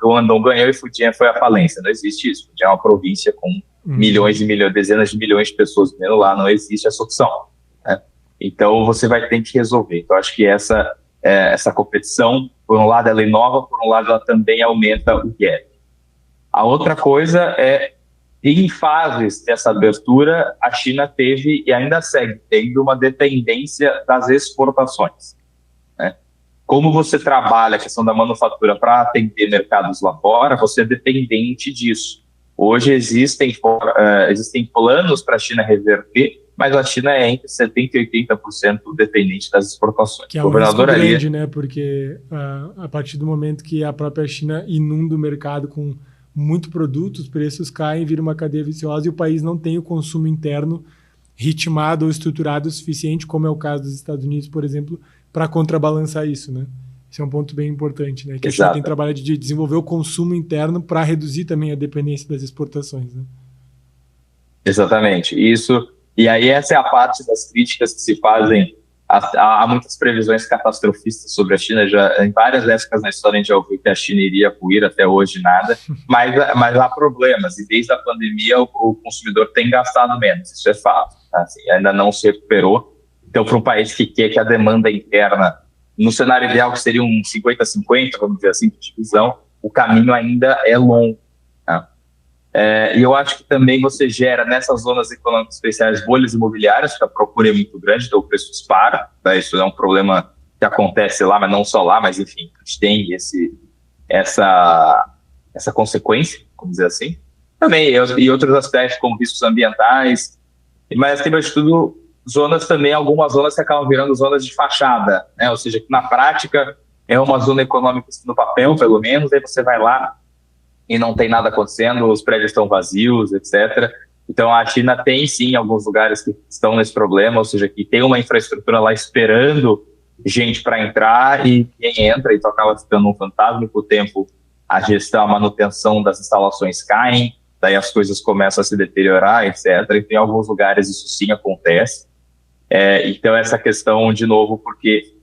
Guangdong ganhou e Fujian foi à falência. Não existe isso. Fujian é uma província com milhões e milhões, dezenas de milhões de pessoas vivendo lá, não existe essa opção. Né? Então, você vai ter que resolver. Então, acho que essa competição, por um lado, ela inova, por um lado, ela também aumenta o gap. A outra coisa é em fases dessa abertura, a China teve e ainda segue tendo uma dependência das exportações, né? Como você trabalha a questão da manufatura para atender mercados lá fora, você é dependente disso. Hoje existem planos para a China reverter, mas a China é entre 70% e 80% dependente das exportações. Que é um risco grande, né? Porque a partir do momento que a própria China inunda o mercado com muito produto, os preços caem, vira uma cadeia viciosa e o país não tem o consumo interno ritmado ou estruturado o suficiente, como é o caso dos Estados Unidos, por exemplo, para contrabalançar isso, né? Esse é um ponto bem importante, né? Que a China tem trabalho de desenvolver o consumo interno para reduzir também a dependência das exportações, né? Exatamente. Isso. E aí essa é a parte das críticas que se fazem. Há muitas previsões catastrofistas sobre a China. Já, em várias épocas na história a gente já ouviu que a China iria ruir, até hoje nada. Mas há problemas. E desde a pandemia o consumidor tem gastado menos. Isso é fato. Assim, ainda não se recuperou. Então, para um país que quer que a demanda interna, no cenário ideal, que seria um 50-50, vamos dizer assim, de divisão, o caminho ainda é longo. Tá? E eu acho que também você gera nessas zonas econômicas especiais bolhas imobiliárias, porque a procura é muito grande, então o preço dispara. Tá? Isso é um problema que acontece lá, mas não só lá, mas enfim, a gente tem essa consequência, vamos dizer assim. Também, e outros aspectos como riscos ambientais, mas acima de tudo, algumas zonas que acabam virando zonas de fachada, né? Ou seja, que na prática é uma zona econômica no papel, pelo menos, aí você vai lá e não tem nada acontecendo, os prédios estão vazios, etc. Então a China tem sim alguns lugares que estão nesse problema, ou seja, que tem uma infraestrutura lá esperando gente para entrar e quem entra, então acaba ficando um fantasma, e com o tempo a gestão, a manutenção das instalações caem, daí as coisas começam a se deteriorar, etc. E em alguns lugares isso sim acontece. Então essa questão, de novo, porque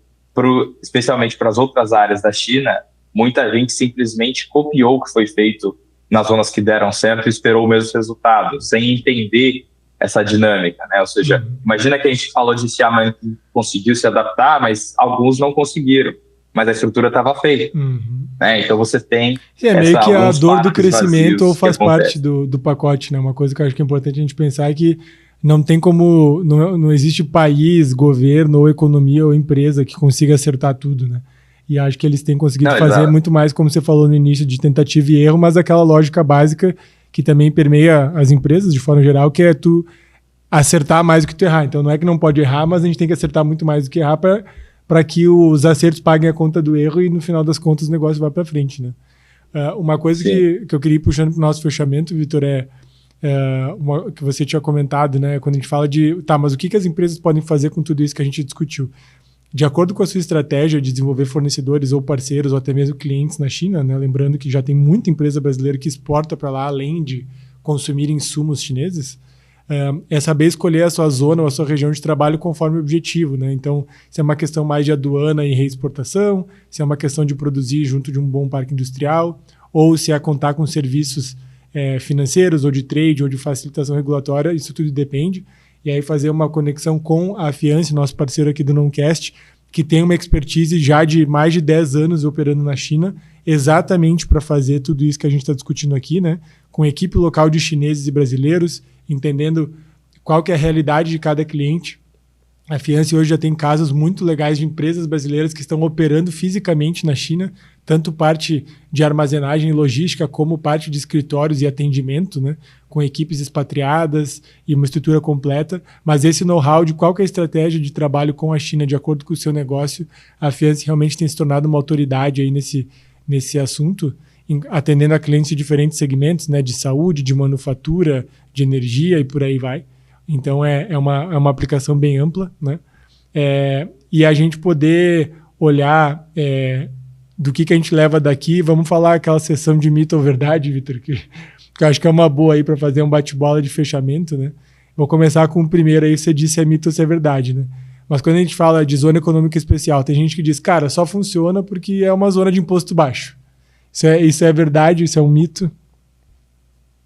especialmente para as outras áreas da China, muita gente simplesmente copiou o que foi feito nas zonas que deram certo e esperou o mesmo resultado, sem entender essa dinâmica, né? Ou seja, imagina que a gente falou de Xiamen que conseguiu se adaptar, mas alguns não conseguiram, mas a estrutura estava feita. Né? Então você tem... meio que a dor do crescimento ou faz parte do pacote, né? Uma coisa que eu acho que é importante a gente pensar é que não tem como... Não existe país, governo, ou economia, ou empresa que consiga acertar tudo, né? E acho que eles têm conseguido fazer muito mais, como você falou no início, de tentativa e erro, mas aquela lógica básica que também permeia as empresas, de forma geral, que é tu acertar mais do que tu errar. Então não é que não pode errar, mas a gente tem que acertar muito mais do que errar para que os acertos paguem a conta do erro e no final das contas o negócio vai para frente, né? Uma coisa que eu queria ir puxando para o nosso fechamento, Vitor, que você tinha comentado, né? Quando a gente fala mas o que as empresas podem fazer com tudo isso que a gente discutiu? De acordo com a sua estratégia de desenvolver fornecedores ou parceiros ou até mesmo clientes na China, né? Lembrando que já tem muita empresa brasileira que exporta para lá, além de consumir insumos chineses, é saber escolher a sua zona ou a sua região de trabalho conforme o objetivo, né? Então, se é uma questão mais de aduana e reexportação, se é uma questão de produzir junto de um bom parque industrial, ou se é contar com serviços financeiros, ou de trade, ou de facilitação regulatória, isso tudo depende. E aí fazer uma conexão com a Fiance, nosso parceiro aqui do Noncast, que tem uma expertise já de mais de 10 anos operando na China, exatamente para fazer tudo isso que a gente está discutindo aqui, né? Com equipe local de chineses e brasileiros, entendendo qual que é a realidade de cada cliente. A Fiance hoje já tem casos muito legais de empresas brasileiras que estão operando fisicamente na China, tanto parte de armazenagem e logística, como parte de escritórios e atendimento, né, com equipes expatriadas e uma estrutura completa. Mas esse know-how de qual que é a estratégia de trabalho com a China, de acordo com o seu negócio, a Fiance realmente tem se tornado uma autoridade aí nesse assunto, atendendo a clientes de diferentes segmentos, né, de saúde, de manufatura, de energia e por aí vai. Então, é uma aplicação bem ampla, né? E a gente poder olhar do que a gente leva daqui. Vamos falar aquela sessão de mito ou verdade, Vitor, que eu acho que é uma boa aí para fazer um bate-bola de fechamento, né? Vou começar com o primeiro aí, você disse se é mito ou se é verdade, né? Mas quando a gente fala de zona econômica especial, tem gente que diz, cara, só funciona porque é uma zona de imposto baixo. Isso é verdade? Isso é um mito?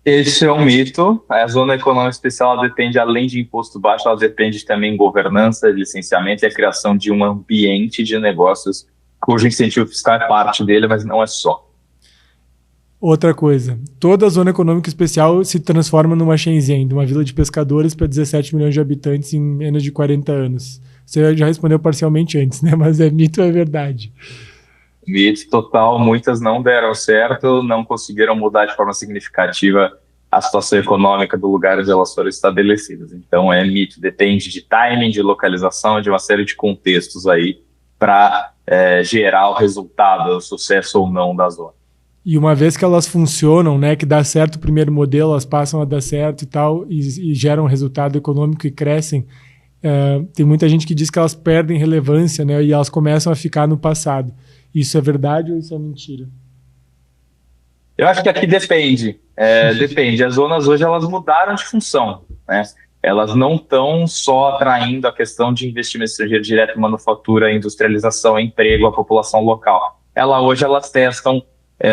Esse é um mito. A zona econômica especial depende, além de imposto baixo, ela depende também de governança, licenciamento e a criação de um ambiente de negócios, cujo incentivo fiscal é parte dele, mas não é só. Outra coisa, toda a zona econômica especial se transforma numa Shenzhen, de uma vila de pescadores para 17 milhões de habitantes em menos de 40 anos. Você já respondeu parcialmente antes, né? Mas é mito ou é verdade? Mito total, muitas não deram certo, não conseguiram mudar de forma significativa a situação econômica do lugar onde elas foram estabelecidas. Então é mito, depende de timing, de localização, de uma série de contextos aí para gerar o resultado, o sucesso ou não da zona. E uma vez que elas funcionam, né, que dá certo o primeiro modelo, elas passam a dar certo e tal, e geram resultado econômico e crescem, tem muita gente que diz que elas perdem relevância, né, e elas começam a ficar no passado. Isso é verdade ou isso é mentira? Eu acho que aqui depende. Depende. As zonas hoje elas mudaram de função, né? Elas não estão só atraindo a questão de investimento estrangeiro direto em manufatura, industrialização, emprego, a população local. Hoje elas testam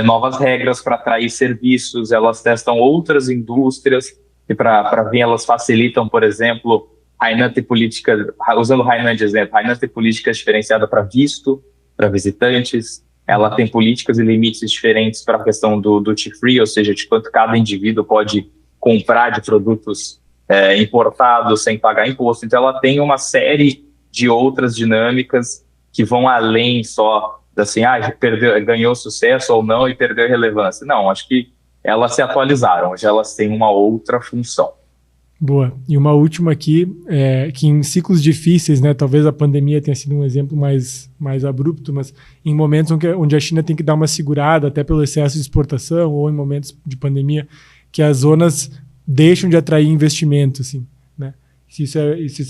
novas regras para atrair serviços, elas testam outras indústrias e para vir elas facilitam, por exemplo, Hainan tem política, usando o Hainan de exemplo, Hainan tem políticas diferenciadas para visto, para visitantes, ela tem políticas e limites diferentes para a questão do duty free, ou seja, de quanto cada indivíduo pode comprar de produtos importados sem pagar imposto. Então ela tem uma série de outras dinâmicas que vão além só assim, ganhou sucesso ou não e perdeu relevância. Não, acho que elas se atualizaram, hoje elas têm uma outra função. Boa. E uma última aqui, que em ciclos difíceis, né, talvez a pandemia tenha sido um exemplo mais abrupto, mas em momentos onde a China tem que dar uma segurada, até pelo excesso de exportação, ou em momentos de pandemia, que as zonas deixam de atrair investimento, assim, né? Se isso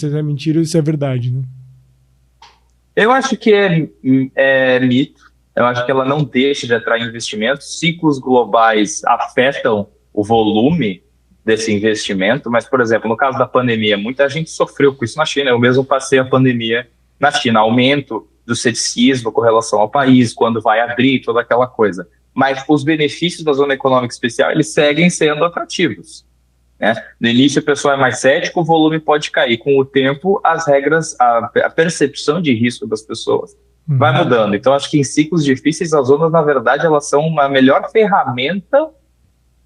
é mentira ou isso é verdade, né? Eu acho que é mito. Eu acho que ela não deixa de atrair investimentos. Ciclos globais afetam o volume desse investimento, mas, por exemplo, no caso da pandemia, muita gente sofreu com isso na China. Eu mesmo passei a pandemia na China, aumento do ceticismo com relação ao país, quando vai abrir, toda aquela coisa. Mas os benefícios da zona econômica especial, eles seguem sendo atrativos, né? No início, o pessoal é mais cético, o volume pode cair. Com o tempo, as regras, a percepção de risco das pessoas vai mudando. Então, acho que em ciclos difíceis, as zonas, na verdade, elas são uma melhor ferramenta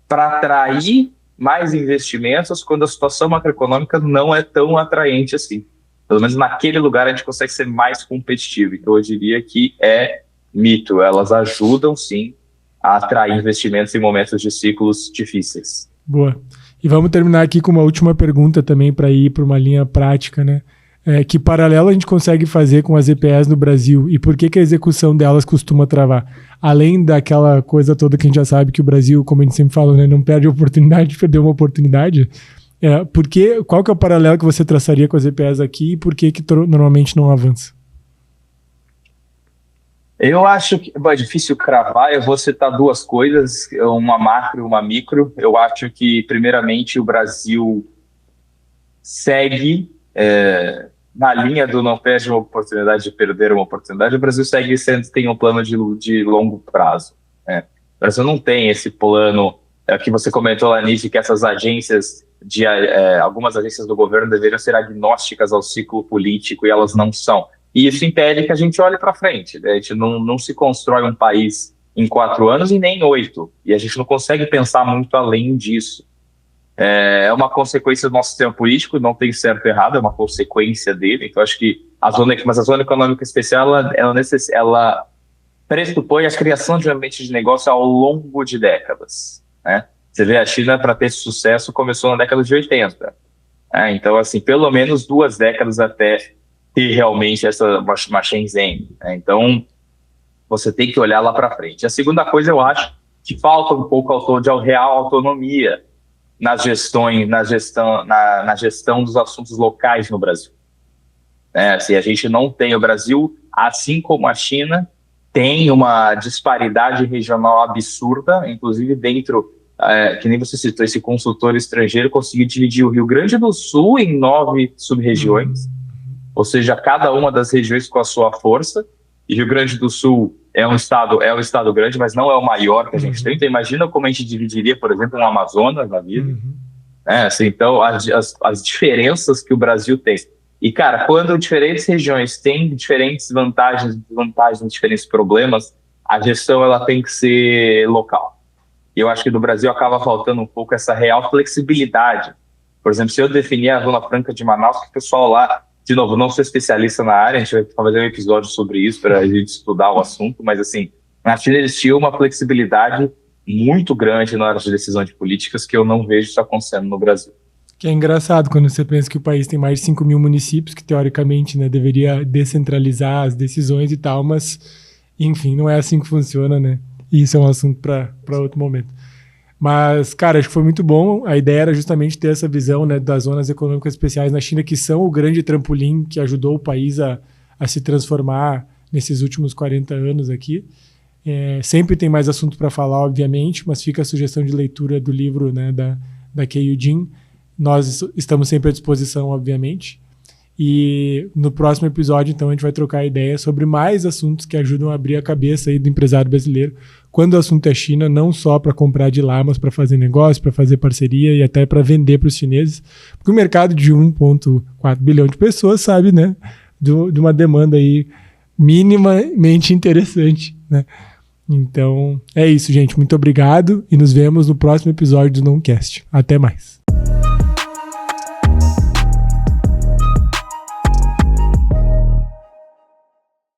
para atrair mais investimentos quando a situação macroeconômica não é tão atraente assim. Pelo menos naquele lugar a gente consegue ser mais competitivo. Então eu diria que é mito. Elas ajudam sim a atrair investimentos em momentos de ciclos difíceis. Boa. E vamos terminar aqui com uma última pergunta também para ir para uma linha prática, né? Que paralelo a gente consegue fazer com as EPS no Brasil e por que a execução delas costuma travar? Além daquela coisa toda que a gente já sabe que o Brasil, como a gente sempre fala, né, não perde a oportunidade de perder uma oportunidade, qual que é o paralelo que você traçaria com as EPS aqui e por que normalmente não avança? Eu acho que é difícil cravar, eu vou citar duas coisas, uma macro e uma micro. Eu acho que, primeiramente, o Brasil segue na linha do não perde uma oportunidade de perder uma oportunidade. O Brasil segue tem um plano de longo prazo, né? O Brasil não tem esse plano que você comentou, Lanice, que essas agências, algumas agências do governo deveriam ser agnósticas ao ciclo político e elas não são. E isso impede que a gente olhe para frente, né? A gente não se constrói um país em 4 anos e nem em 8, e a gente não consegue pensar muito além disso. É uma consequência do nosso sistema político, não tem certo e errado, é uma consequência dele. Então acho que a zona econômica especial ela pressupõe a criação de um ambiente de negócio ao longo de décadas, né? Você vê, a China, para ter sucesso, começou na década de 80, né? Então, assim, pelo menos 2 décadas até ter realmente uma Shenzhen, né? Então você tem que olhar lá para frente. A segunda coisa, eu acho que falta um pouco de real autonomia na gestão dos assuntos locais no Brasil. Assim, a gente não tem, o Brasil, assim como a China, tem uma disparidade regional absurda, inclusive dentro, que nem você citou, esse consultor estrangeiro conseguiu dividir o Rio Grande do Sul em 9 sub-regiões, ou seja, cada uma das regiões com a sua força, e Rio Grande do Sul é um estado grande, mas não é o maior que a gente tem. Então imagina como a gente dividiria, por exemplo, no Amazonas na vida. Assim, então, as diferenças que o Brasil tem. E, cara, quando diferentes regiões têm diferentes vantagens, diferentes problemas, a gestão ela tem que ser local. E eu acho que no Brasil acaba faltando um pouco essa real flexibilidade. Por exemplo, se eu definir a Zona Franca de Manaus, que o pessoal lá, de novo, não sou especialista na área, a gente vai fazer um episódio sobre isso para a gente estudar o assunto, mas assim, na China eles tinham uma flexibilidade muito grande na hora de decisão de políticas que eu não vejo isso acontecendo no Brasil. Que é engraçado quando você pensa que o país tem mais de 5 mil municípios, que teoricamente, né, deveria descentralizar as decisões e tal, mas, enfim, não é assim que funciona, né? E isso é um assunto para outro momento. Mas, cara, acho que foi muito bom. A ideia era justamente ter essa visão, né, das zonas econômicas especiais na China, que são o grande trampolim que ajudou o país a se transformar nesses últimos 40 anos aqui. Sempre tem mais assunto para falar, obviamente, mas fica a sugestão de leitura do livro, né, da Kei Jin. Nós estamos sempre à disposição, obviamente. E no próximo episódio, então, a gente vai trocar ideia sobre mais assuntos que ajudam a abrir a cabeça aí do empresário brasileiro quando o assunto é China, não só para comprar de lá, mas para fazer negócio, para fazer parceria e até para vender para os chineses. Porque o mercado de 1,4 bilhão de pessoas sabe, né, de uma demanda aí minimamente interessante, né? Então, é isso, gente. Muito obrigado e nos vemos no próximo episódio do Noncast. Até mais.